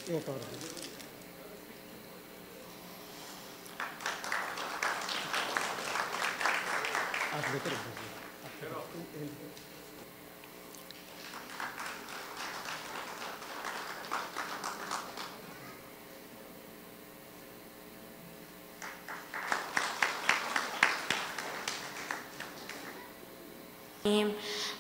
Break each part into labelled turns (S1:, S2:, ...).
S1: एक और आप लेकर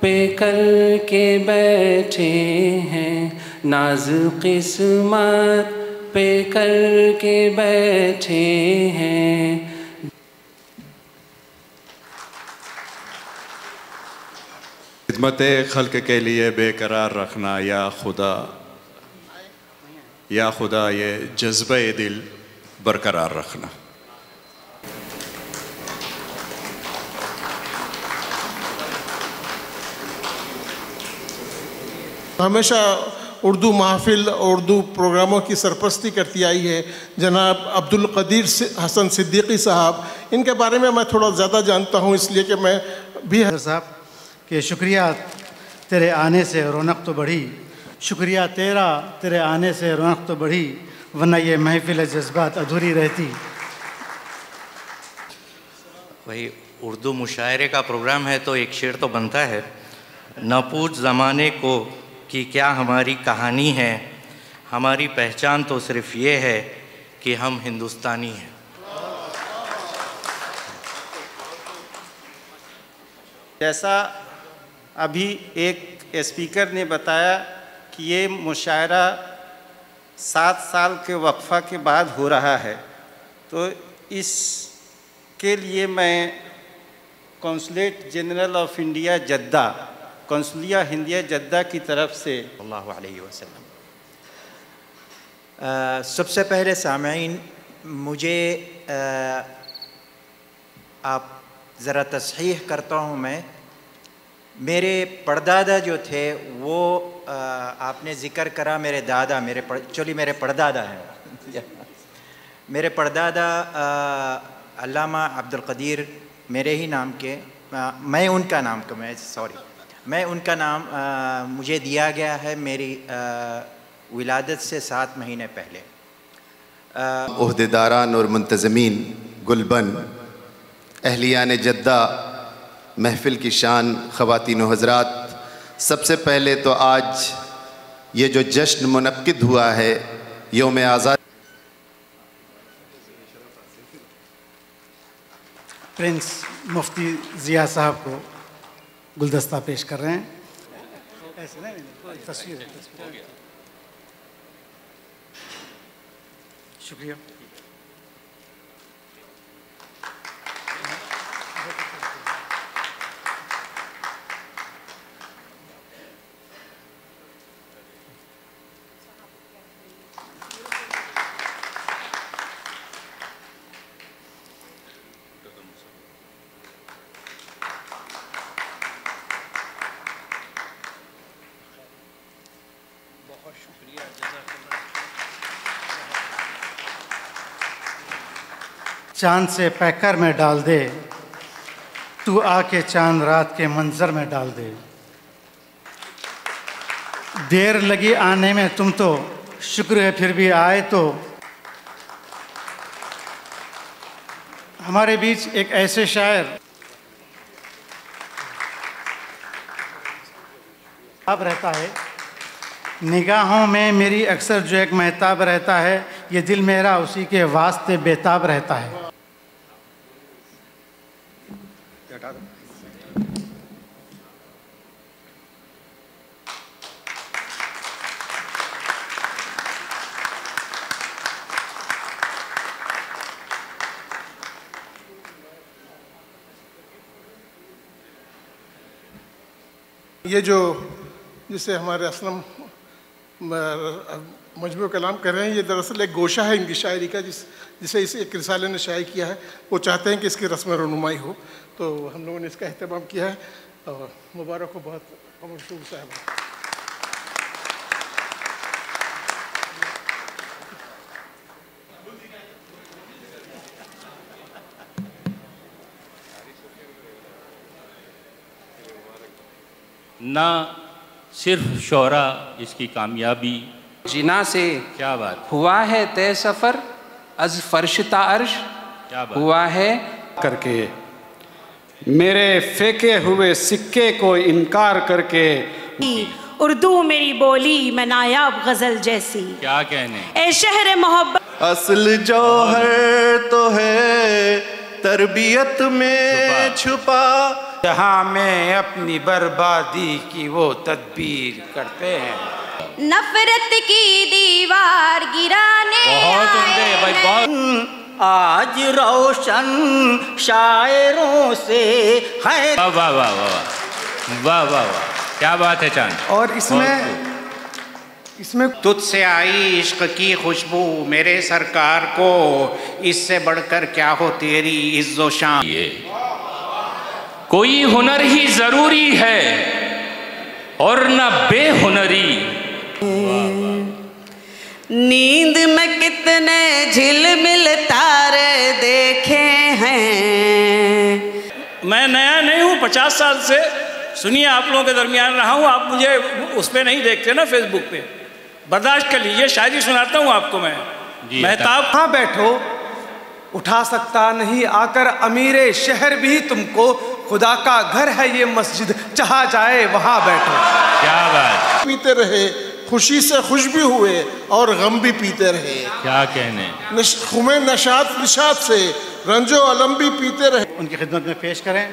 S2: पे कल के बैठे हैं नाज किस्मत पे कल के बैठे हैं।
S3: खिदमत खल्क के लिए बेकरार रखना या खुदा ये जज्बे दिल बरकरार रखना।
S4: हमेशा उर्दू महफिल उर्दू प्रोग्रामों की सरपरस्ती करती आई है जनाब अब्दुल कदीर हसन सिद्दीकी साहब। इनके बारे में मैं थोड़ा ज़्यादा जानता हूँ, इसलिए कि मैं भी
S1: साहब कि शुक्रिया तेरे आने से रौनक तो बढ़ी, शुक्रिया तेरा तेरे आने से रौनक तो बढ़ी, वरना ये महफिल जज्बात अधूरी रहती।
S5: वही उर्दू मुशायरे का प्रोग्राम है तो एक शेर तो बनता है, न पूछ ज़माने को कि क्या हमारी कहानी है, हमारी पहचान तो सिर्फ़ ये है कि हम हिंदुस्तानी हैं।
S6: जैसा अभी एक स्पीकर ने बताया कि ये मुशायरा 7 साल के वक्फा के बाद हो रहा है, तो इसके लिए मैं consulate general of India Jeddah, कौंसलिया हिंदिया जद्दा की तरफ से
S7: सल्लल्लाहु अलैहि वसल्लम। सबसे पहले सामईन मुझे आप ज़रा तस्हीह करता हूँ मैं, मेरे परदादा जो थे वो आपने ज़िक्र करा मेरे दादा, मेरे परदादा हैं मेरे परदादा अल्लामा अब्दुल कदीर मेरे ही नाम के, मैं उनका नाम मुझे दिया गया है मेरी विलादत से 7 महीने पहले।
S8: ओहदेदारान और मुंतज़मीन गुलबन, अहलियान जद्दा, महफ़िल की शान, ख़वातीन व हज़रात, सबसे पहले तो आज ये जो जश्न मुनक्किद हुआ है यौम आज़ाद,
S1: प्रिंस मुफ्ती ज़िया साहब को गुलदस्ता पेश कर रहे हैं। ऐसे नहीं, तस्वीर है, शुक्रिया। चांद से पैकर में डाल दे, तू आके चांद रात के मंजर में डाल दे। देर लगी आने में तुम तो, शुक्र है फिर भी आए तो। हमारे बीच एक ऐसे शायर अब रहता है, निगाहों में मेरी अक्सर जो एक महताब रहता है, ये दिल मेरा उसी के वास्ते बेताब रहता है।
S4: ये जो जिसे हमारे असलम मजमू कलाम कर रहे हैं, ये दरअसल एक गोशा है इनकी शायरी का, जिसे इस एक रिसाले ने शाये किया है। वो चाहते हैं कि इसकी रस्म रनुमाई हो, तो हम लोगों ने इसका अहतमाम किया है और मुबारक हो बहुत मशहूर साहब।
S9: ना सिर्फ शोहरा इसकी कामयाबी।
S2: जिना से
S9: क्या बात
S2: हुआ है तय सफ़र, अज फर्श ता अर्श
S9: क्या बात
S2: हुआ है
S10: करके, मेरे फेंके हुए सिक्के को इनकार करके।
S11: उर्दू मेरी बोली मैं नायाब गजल जैसी।
S9: क्या कहने।
S11: ए शहर मोहब्बत
S8: असल जौहर तो है तरबियत में छुपा,
S12: जहाँ में अपनी बर्बादी की वो तदबीर करते हैं।
S11: नफरत की दीवार गिराने
S9: बहुत उम्दे भाई, बहुत।
S13: आज रोशन शायरों से है।
S9: वाह वाह वाह वाह वाह वाह वाह, क्या बात है चांद।
S14: और इसमें
S12: तुझसे आई इश्क की खुशबू मेरे सरकार को, इससे बढ़कर क्या हो तेरी इज्जो शान।
S9: कोई हुनर ही जरूरी है और न बेहुनरी।
S15: नींद में कितने झिलमिल तारे देखे हैं।
S16: मैं नया नहीं हूँ, 50 साल से सुनिए आप लोगों के दरमियान रहा हूँ। आप मुझे उस पर नहीं देखते ना, फेसबुक पे। बर्दाश्त कर लीजिए, शायरी सुनाता हूँ आपको मैं। महताब
S14: हाँ बैठो, उठा सकता नहीं आकर अमीरे शहर भी तुमको, खुदा का घर है ये मस्जिद, जहाँ जाए वहाँ बैठो।
S9: क्या बात।
S4: पीते रहे, खुशी से खुश भी हुए और गम भी पीते रहे।
S9: क्या कहने।
S4: खुमे नशात निशात से रंजो अलम भी पीते रहे।
S1: उनकी खिदमत में पेश करें